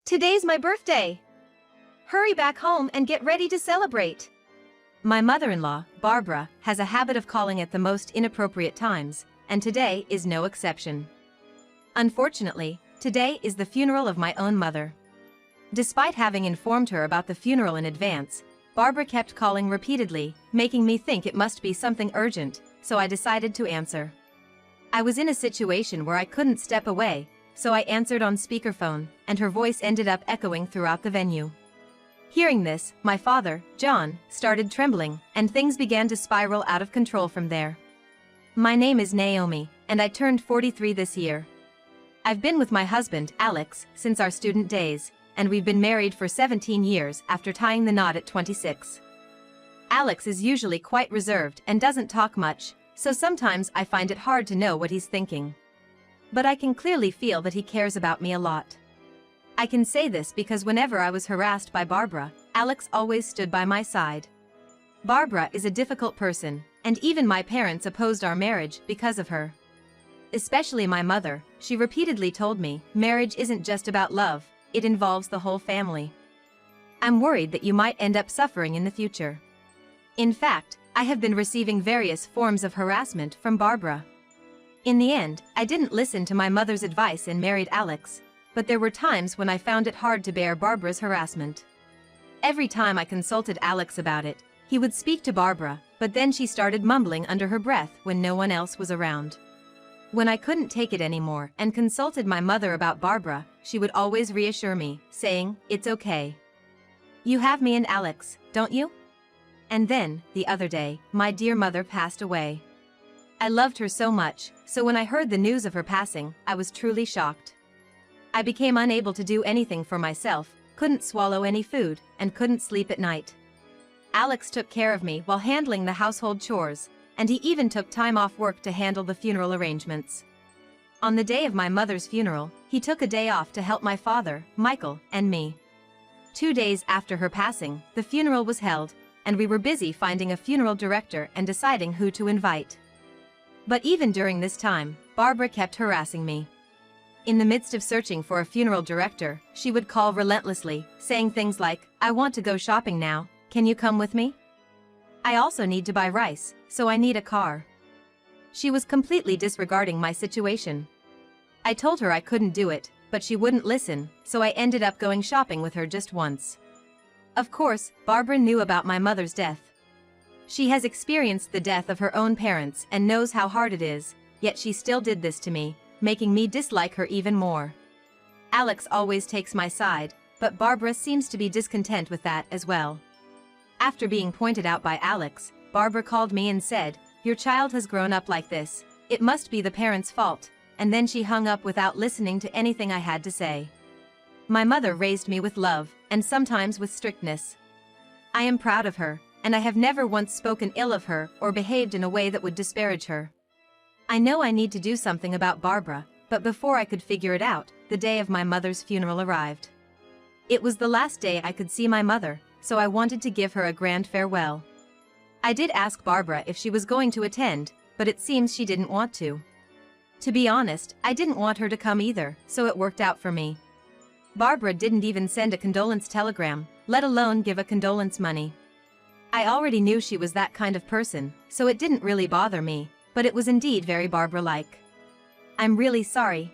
Today's my birthday. Hurry back home and get ready to celebrate. My mother-in-law, Barbara, has a habit of calling at the most inappropriate times, and today is no exception. Unfortunately, today is the funeral of my own mother. Despite having informed her about the funeral in advance, Barbara kept calling repeatedly, making me think it must be something urgent, so I decided to answer. I was in a situation where I couldn't step away, so I answered on speakerphone, and her voice ended up echoing throughout the venue. Hearing this, my father, John, started trembling, and things began to spiral out of control from there. My name is Naomi, and I turned 43 this year. I've been with my husband, Alex, since our student days, and we've been married for 17 years after tying the knot at 26. Alex is usually quite reserved and doesn't talk much, so sometimes I find it hard to know what he's thinking. But I can clearly feel that he cares about me a lot. I can say this because whenever I was harassed by Barbara, Alex always stood by my side. Barbara is a difficult person, and even my parents opposed our marriage because of her. Especially my mother, she repeatedly told me, marriage isn't just about love, it involves the whole family. I'm worried that you might end up suffering in the future. In fact, I have been receiving various forms of harassment from Barbara. In the end, I didn't listen to my mother's advice and married Alex, but there were times when I found it hard to bear Barbara's harassment. Every time I consulted Alex about it, he would speak to Barbara, but then she started mumbling under her breath when no one else was around. When I couldn't take it anymore and consulted my mother about Barbara, she would always reassure me, saying, "It's okay. You have me and Alex, don't you?" And then, the other day, my dear mother passed away. I loved her so much, so when I heard the news of her passing, I was truly shocked. I became unable to do anything for myself, couldn't swallow any food, and couldn't sleep at night. Alex took care of me while handling the household chores, and he even took time off work to handle the funeral arrangements. On the day of my mother's funeral, he took a day off to help my father, Michael, and me. 2 days after her passing, the funeral was held, and we were busy finding a funeral director and deciding who to invite. But even during this time, Barbara kept harassing me. In the midst of searching for a funeral director, she would call relentlessly, saying things like, "I want to go shopping now, can you come with me? I also need to buy rice, so I need a car." She was completely disregarding my situation. I told her I couldn't do it, but she wouldn't listen, so I ended up going shopping with her just once. Of course, Barbara knew about my mother's death. She has experienced the death of her own parents and knows how hard it is, yet she still did this to me, making me dislike her even more. Alex always takes my side, but Barbara seems to be discontent with that as well. After being pointed out by Alex, Barbara called me and said, "Your child has grown up like this, it must be the parents' fault," and then she hung up without listening to anything I had to say. My mother raised me with love, and sometimes with strictness. I am proud of her, and I have never once spoken ill of her or behaved in a way that would disparage her. I know I need to do something about Barbara, but before I could figure it out, the day of my mother's funeral arrived. It was the last day I could see my mother, so I wanted to give her a grand farewell. I did ask Barbara if she was going to attend, but it seems she didn't want to. To be honest, I didn't want her to come either, so it worked out for me. Barbara didn't even send a condolence telegram, let alone give a condolence money. I already knew she was that kind of person, so it didn't really bother me, but it was indeed very Barbara-like. I'm really sorry.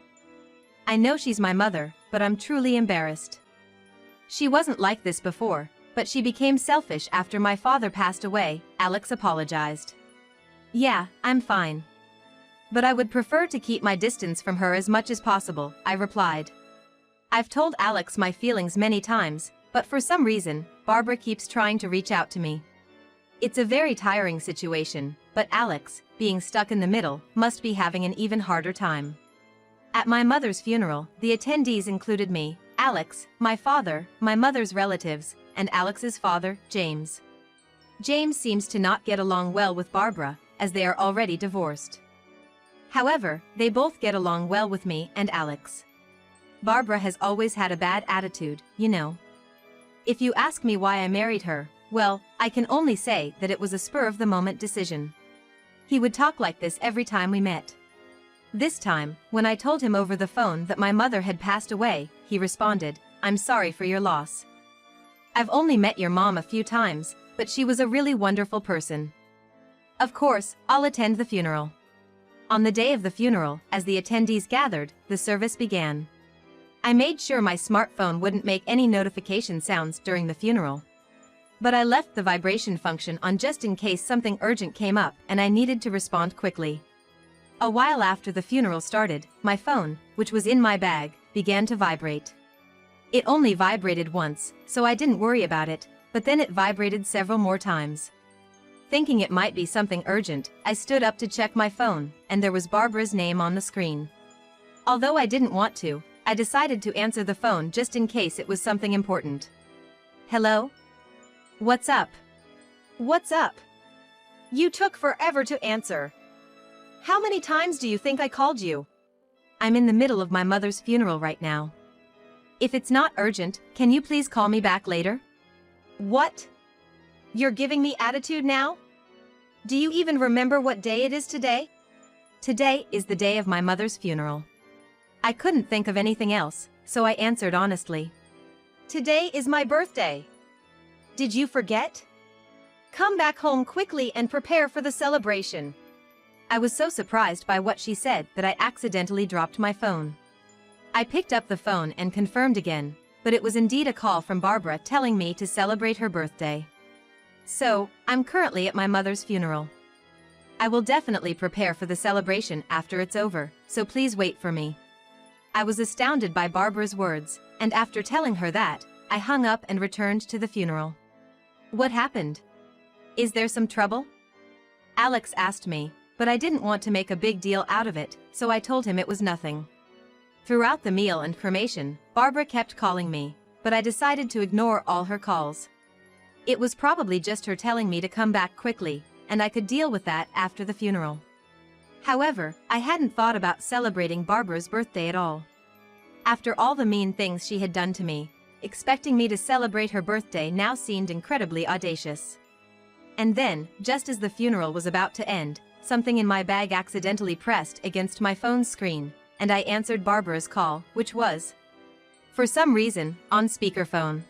I know she's my mother, but I'm truly embarrassed. She wasn't like this before, but she became selfish after my father passed away, Alex apologized. "Yeah, I'm fine. But I would prefer to keep my distance from her as much as possible," I replied. I've told Alex my feelings many times, but for some reason, Barbara keeps trying to reach out to me. It's a very tiring situation, but Alex, being stuck in the middle, must be having an even harder time. At my mother's funeral, the attendees included me, Alex, my father, my mother's relatives, and Alex's father, James. James seems to not get along well with Barbara, as they are already divorced. However, they both get along well with me and Alex. Barbara has always had a bad attitude, you know. If you ask me why I married her, well, I can only say that it was a spur-of-the-moment decision. He would talk like this every time we met. This time, when I told him over the phone that my mother had passed away, he responded, I'm sorry for your loss. I've only met your mom a few times, but she was a really wonderful person. Of course, I'll attend the funeral." On the day of the funeral, as the attendees gathered, the service began. I made sure my smartphone wouldn't make any notification sounds during the funeral. But I left the vibration function on just in case something urgent came up and I needed to respond quickly. A while after the funeral started, my phone, which was in my bag, began to vibrate. It only vibrated once, so I didn't worry about it, but then it vibrated several more times. Thinking it might be something urgent, I stood up to check my phone, and there was Barbara's name on the screen. Although I didn't want to, I decided to answer the phone just in case it was something important. "Hello? What's up?" "What's up? You took forever to answer. How many times do you think I called you?" "I'm in the middle of my mother's funeral right now. If it's not urgent, can you please call me back later?" "What? You're giving me attitude now? Do you even remember what day it is today?" "Today is the day of my mother's funeral." I couldn't think of anything else, so I answered honestly. "Today is my birthday. Did you forget? Come back home quickly and prepare for the celebration." I was so surprised by what she said that I accidentally dropped my phone. I picked up the phone and confirmed again, but it was indeed a call from Barbara telling me to celebrate her birthday. So, I'm currently at my mother's funeral. I will definitely prepare for the celebration after it's over, so please wait for me. I was astounded by Barbara's words, and after telling her that, I hung up and returned to the funeral. "What happened? Is there some trouble?" Alex asked me, but I didn't want to make a big deal out of it, so I told him it was nothing. Throughout the meal and cremation, Barbara kept calling me, but I decided to ignore all her calls. It was probably just her telling me to come back quickly, and I could deal with that after the funeral. However, I hadn't thought about celebrating Barbara's birthday at all. After all the mean things she had done to me, expecting me to celebrate her birthday now seemed incredibly audacious. And then, just as the funeral was about to end, something in my bag accidentally pressed against my phone's screen, and I answered Barbara's call, which was, for some reason, on speakerphone.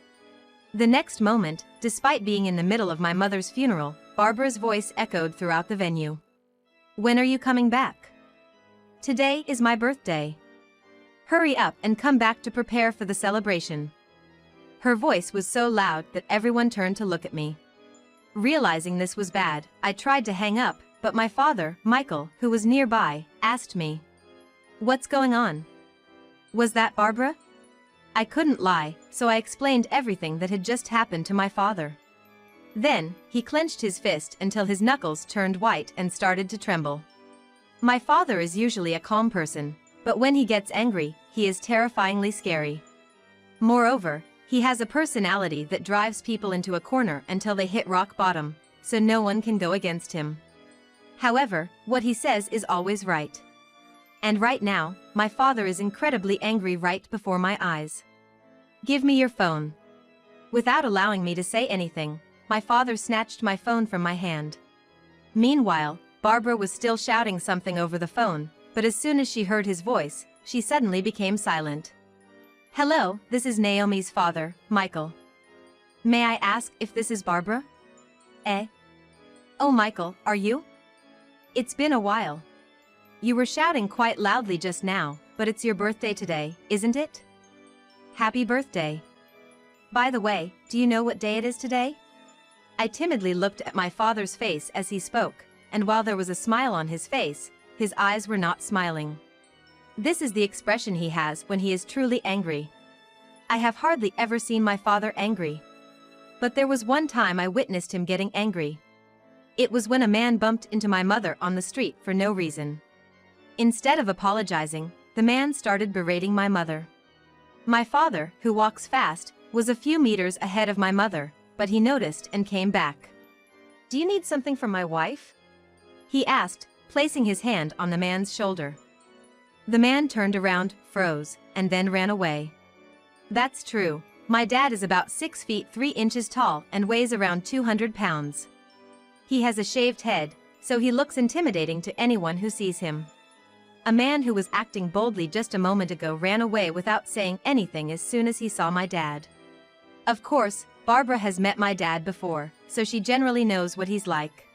The next moment, despite being in the middle of my mother's funeral, Barbara's voice echoed throughout the venue. "When are you coming back? Today is my birthday. Hurry up and come back to prepare for the celebration." Her voice was so loud that everyone turned to look at me. Realizing this was bad, I tried to hang up, but my father, Michael, who was nearby, asked me, "What's going on? Was that Barbara?" I couldn't lie, so I explained everything that had just happened to my father. Then, he clenched his fist until his knuckles turned white and started to tremble. My father is usually a calm person, but when he gets angry, he is terrifyingly scary. Moreover, he has a personality that drives people into a corner until they hit rock bottom, so no one can go against him. However, what he says is always right. And right now, my father is incredibly angry right before my eyes. "Give me your phone." Without allowing me to say anything, my father snatched my phone from my hand. Meanwhile, Barbara was still shouting something over the phone, but as soon as she heard his voice, she suddenly became silent. "Hello, this is Naomi's father, Michael. May I ask if this is Barbara?" "Eh? Oh, Michael, are you? It's been a while. You were shouting quite loudly just now, but it's your birthday today, isn't it? Happy birthday. By the way, do you know what day it is today?" I timidly looked at my father's face as he spoke, and while there was a smile on his face, his eyes were not smiling. This is the expression he has when he is truly angry. I have hardly ever seen my father angry. But there was one time I witnessed him getting angry. It was when a man bumped into my mother on the street for no reason. Instead of apologizing, the man started berating my mother. My father, who walks fast, was a few meters ahead of my mother, but he noticed and came back. "Do you need something from my wife?" he asked, placing his hand on the man's shoulder. The man turned around, froze, and then ran away. That's true. My dad is about 6 feet 3 inches tall and weighs around 200 pounds. He has a shaved head, so he looks intimidating to anyone who sees him. A man who was acting boldly just a moment ago ran away without saying anything as soon as he saw my dad. Of course, Barbara has met my dad before, so she generally knows what he's like.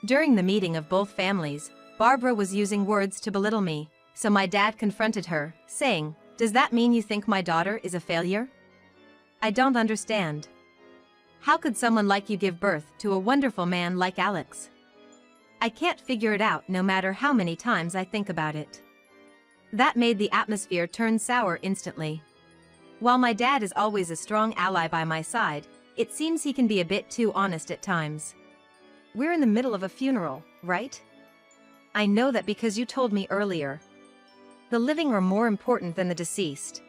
During the meeting of both families, Barbara was using words to belittle me, so my dad confronted her, saying, "Does that mean you think my daughter is a failure? I don't understand. How could someone like you give birth to a wonderful man like Alex? I can't figure it out no matter how many times I think about it." That made the atmosphere turn sour instantly. While my dad is always a strong ally by my side, it seems he can be a bit too honest at times. "We're in the middle of a funeral, right? I know that because you told me earlier. The living are more important than the deceased.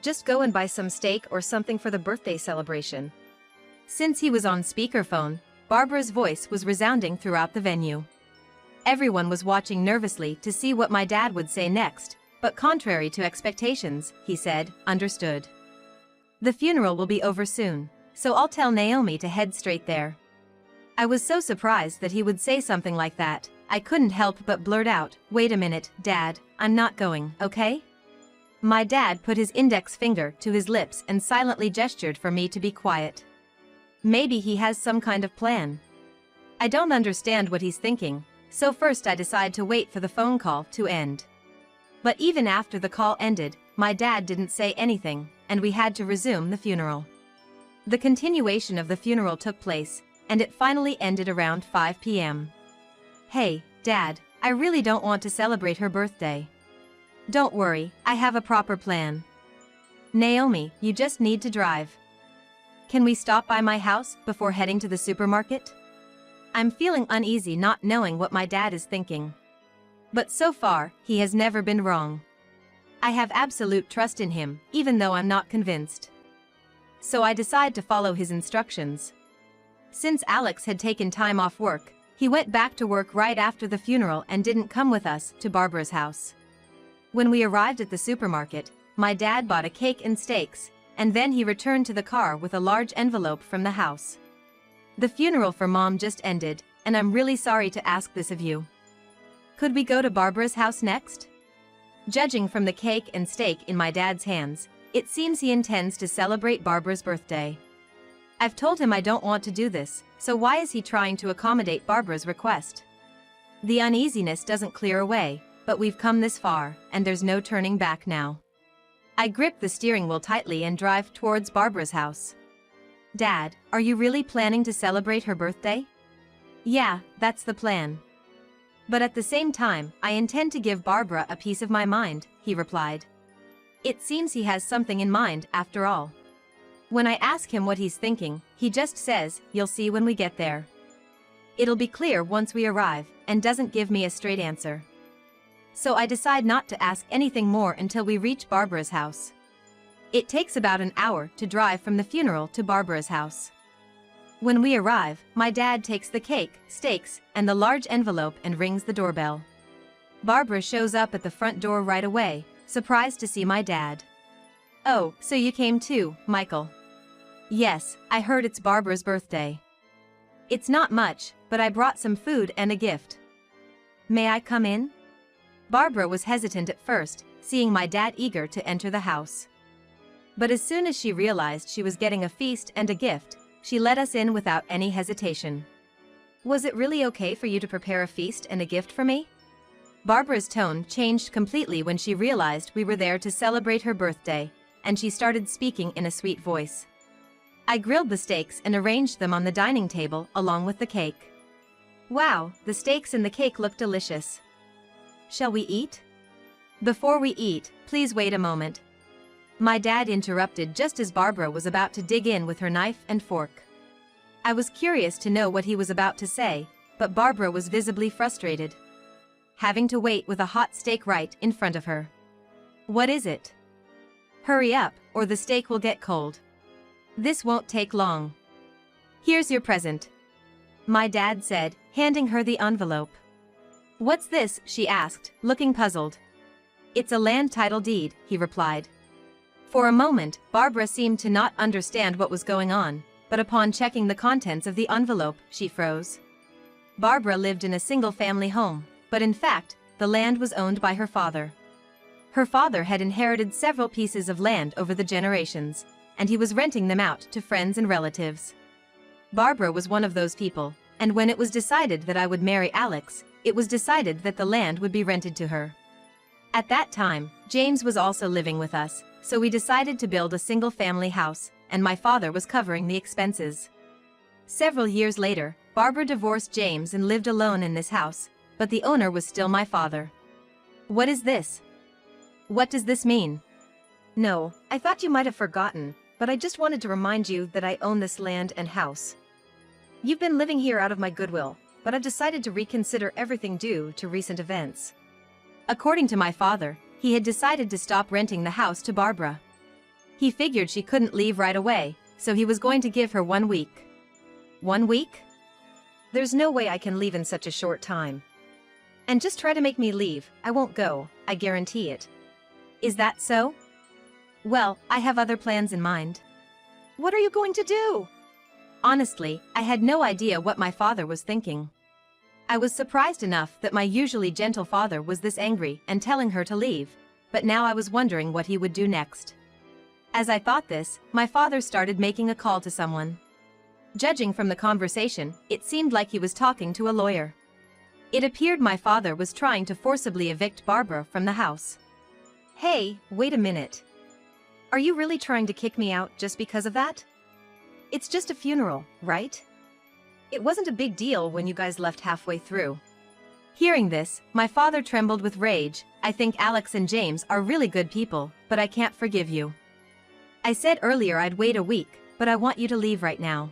Just go and buy some steak or something for the birthday celebration." Since he was on speakerphone, Barbara's voice was resounding throughout the venue. Everyone was watching nervously to see what my dad would say next, but contrary to expectations, he said, "Understood. The funeral will be over soon, so I'll tell Naomi to head straight there." I was so surprised that he would say something like that, I couldn't help but blurt out, "Wait a minute, Dad, I'm not going, okay?" My dad put his index finger to his lips and silently gestured for me to be quiet. Maybe he has some kind of plan. I don't understand what he's thinking, so first I decide to wait for the phone call to end. But even after the call ended, my dad didn't say anything, and we had to resume the funeral. The continuation of the funeral took place, and it finally ended around 5 p.m. "Hey, Dad, I really don't want to celebrate her birthday." "Don't worry, I have a proper plan. Naomi, you just need to drive. Can we stop by my house before heading to the supermarket?" I'm feeling uneasy not knowing what my dad is thinking. But so far, he has never been wrong. I have absolute trust in him, even though I'm not convinced. So I decide to follow his instructions. Since Alex had taken time off work, he went back to work right after the funeral and didn't come with us to Barbara's house. When we arrived at the supermarket, my dad bought a cake and steaks, and then he returned to the car with a large envelope from the house. "The funeral for Mom just ended, and I'm really sorry to ask this of you. Could we go to Barbara's house next?" Judging from the cake and steak in my dad's hands, it seems he intends to celebrate Barbara's birthday. I've told him I don't want to do this, so why is he trying to accommodate Barbara's request? The uneasiness doesn't clear away, but we've come this far, and there's no turning back now. I grip the steering wheel tightly and drive towards Barbara's house. "Dad, are you really planning to celebrate her birthday?" "Yeah, that's the plan. But at the same time, I intend to give Barbara a piece of my mind," he replied. It seems he has something in mind, after all. When I ask him what he's thinking, he just says, "You'll see when we get there. It'll be clear once we arrive," and doesn't give me a straight answer. So I decide not to ask anything more until we reach Barbara's house. It takes about an hour to drive from the funeral to Barbara's house. When we arrive, my dad takes the cake, steaks, and the large envelope and rings the doorbell. Barbara shows up at the front door right away, surprised to see my dad. "Oh, so you came too, Michael?" "Yes, I heard it's Barbara's birthday. It's not much, but I brought some food and a gift. May I come in?" Barbara was hesitant at first, seeing my dad eager to enter the house. But as soon as she realized she was getting a feast and a gift, she let us in without any hesitation. "Was it really okay for you to prepare a feast and a gift for me?" Barbara's tone changed completely when she realized we were there to celebrate her birthday, and she started speaking in a sweet voice. I grilled the steaks and arranged them on the dining table along with the cake. Wow, the steaks and the cake look delicious. "Shall we eat?" "Before we eat, please wait a moment." My dad interrupted just as Barbara was about to dig in with her knife and fork. I was curious to know what he was about to say, but Barbara was visibly frustrated, having to wait with a hot steak right in front of her. "What is it? Hurry up, or the steak will get cold. This won't take long. Here's your present," my dad said, handing her the envelope. "What's this?" she asked, looking puzzled. "It's a land title deed," he replied. For a moment, Barbara seemed to not understand what was going on, but upon checking the contents of the envelope, she froze. Barbara lived in a single-family home, but in fact, the land was owned by her father. Her father had inherited several pieces of land over the generations, and he was renting them out to friends and relatives. Barbara was one of those people, and when it was decided that I would marry Alex, it was decided that the land would be rented to her. At that time, James was also living with us, so we decided to build a single-family house, and my father was covering the expenses. Several years later, Barbara divorced James and lived alone in this house, but the owner was still my father. What is this? What does this mean? No, I thought you might have forgotten, but I just wanted to remind you that I own this land and house. You've been living here out of my goodwill, but I've decided to reconsider everything due to recent events. According to my father, he had decided to stop renting the house to Barbara. He figured she couldn't leave right away, so he was going to give her 1 week. 1 week? There's no way I can leave in such a short time. And just try to make me leave, I won't go, I guarantee it. Is that so? Well, I have other plans in mind. What are you going to do? Honestly, I had no idea what my father was thinking. I was surprised enough that my usually gentle father was this angry and telling her to leave, but now I was wondering what he would do next. As I thought this, my father started making a call to someone. Judging from the conversation, it seemed like he was talking to a lawyer. It appeared my father was trying to forcibly evict Barbara from the house. Hey, wait a minute. Are you really trying to kick me out just because of that? It's just a funeral, right? It wasn't a big deal when you guys left halfway through. Hearing this, my father trembled with rage. I think Alex and James are really good people, but I can't forgive you. I said earlier I'd wait a week, but I want you to leave right now.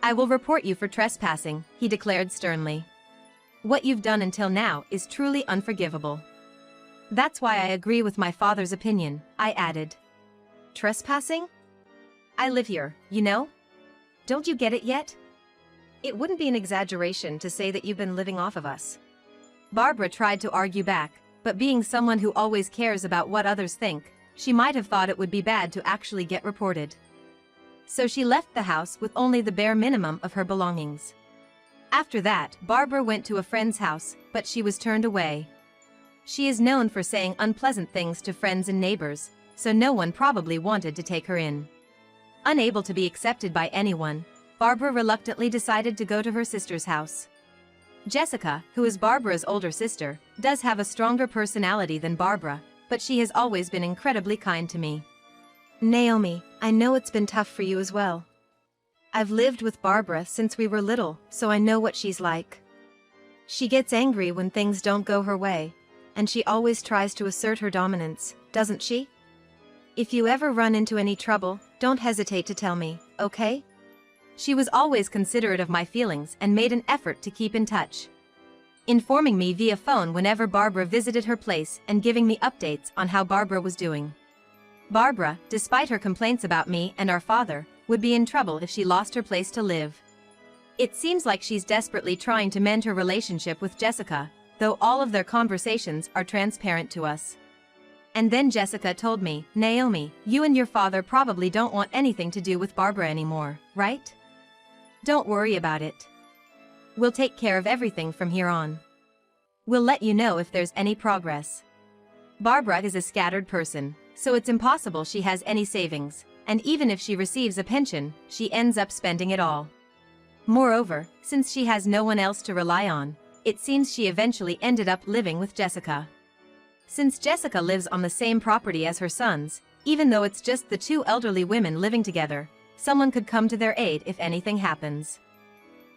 I will report you for trespassing, he declared sternly. What you've done until now is truly unforgivable. That's why I agree with my father's opinion, I added. Trespassing? I live here, you know? Don't you get it yet? It wouldn't be an exaggeration to say that you've been living off of us. Barbara tried to argue back, but being someone who always cares about what others think, she might have thought it would be bad to actually get reported. So she left the house with only the bare minimum of her belongings. After that, Barbara went to a friend's house, but she was turned away. She is known for saying unpleasant things to friends and neighbors, so no one probably wanted to take her in. Unable to be accepted by anyone, Barbara reluctantly decided to go to her sister's house. Jessica, who is Barbara's older sister, does have a stronger personality than Barbara, but she has always been incredibly kind to me. Naomi, I know it's been tough for you as well. I've lived with Barbara since we were little, so I know what she's like. She gets angry when things don't go her way, and she always tries to assert her dominance, doesn't she? If you ever run into any trouble, don't hesitate to tell me, okay? She was always considerate of my feelings and made an effort to keep in touch, informing me via phone whenever Barbara visited her place and giving me updates on how Barbara was doing. Barbara, despite her complaints about me and our father, would be in trouble if she lost her place to live. It seems like she's desperately trying to mend her relationship with Jessica, though all of their conversations are transparent to us. And then Jessica told me, Naomi, you and your father probably don't want anything to do with Barbara anymore, right? Don't worry about it. We'll take care of everything from here on. We'll let you know if there's any progress. Barbara is a scattered person, so it's impossible she has any savings, and even if she receives a pension, she ends up spending it all. Moreover, since she has no one else to rely on, it seems she eventually ended up living with Jessica. Since Jessica lives on the same property as her sons, even though it's just the two elderly women living together, someone could come to their aid if anything happens.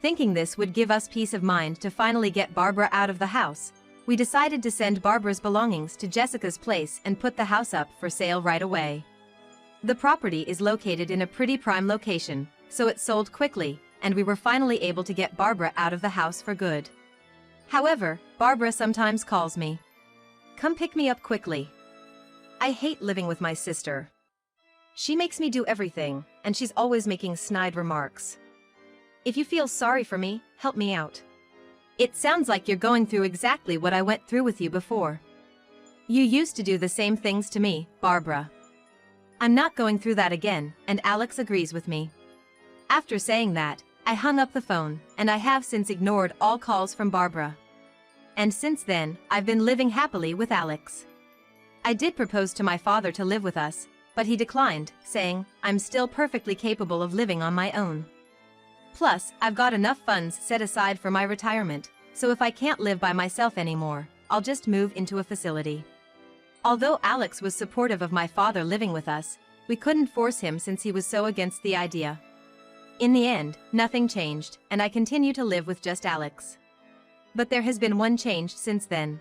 Thinking this would give us peace of mind to finally get Barbara out of the house, we decided to send Barbara's belongings to Jessica's place and put the house up for sale right away. The property is located in a pretty prime location, so it sold quickly, and we were finally able to get Barbara out of the house for good. However, Barbara sometimes calls me. Come pick me up quickly. I hate living with my sister. She makes me do everything, and she's always making snide remarks. If you feel sorry for me, help me out. It sounds like you're going through exactly what I went through with you before. You used to do the same things to me, Barbara. I'm not going through that again, and Alex agrees with me. After saying that, I hung up the phone, and I have since ignored all calls from Barbara. and since then, I've been living happily with Alex. I did propose to my father to live with us, but he declined, saying, I'm still perfectly capable of living on my own. Plus, I've got enough funds set aside for my retirement, so if I can't live by myself anymore, I'll just move into a facility. Although Alex was supportive of my father living with us, we couldn't force him since he was so against the idea. In the end, nothing changed, and I continue to live with just Alex. But there has been one change since then.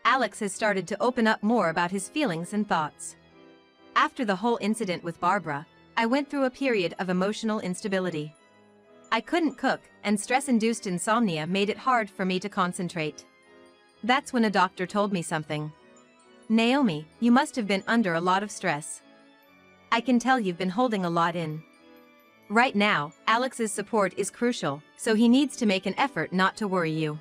Alex has started to open up more about his feelings and thoughts. After the whole incident with Barbara, I went through a period of emotional instability. I couldn't cook, and stress-induced insomnia made it hard for me to concentrate. That's when a doctor told me something. Naomi, you must have been under a lot of stress. I can tell you've been holding a lot in. Right now, Alex's support is crucial, so he needs to make an effort not to worry you.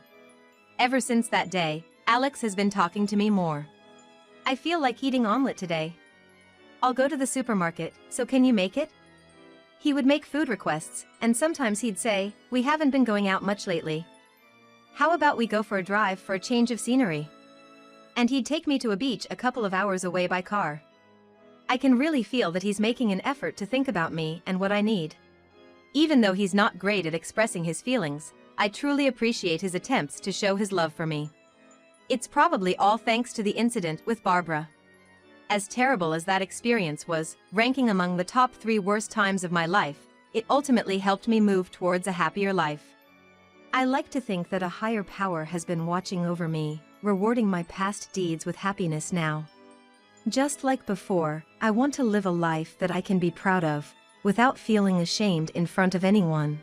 Ever since that day, Alex has been talking to me more. I feel like eating omelet today. I'll go to the supermarket, so can you make it? He would make food requests, and sometimes he'd say, we haven't been going out much lately. How about we go for a drive for a change of scenery? And he'd take me to a beach a couple of hours away by car. I can really feel that he's making an effort to think about me and what I need. Even though he's not great at expressing his feelings, I truly appreciate his attempts to show his love for me. It's probably all thanks to the incident with Barbara. As terrible as that experience was, ranking among the top 3 worst times of my life, it ultimately helped me move towards a happier life. I like to think that a higher power has been watching over me, rewarding my past deeds with happiness now. Just like before, I want to live a life that I can be proud of, without feeling ashamed in front of anyone.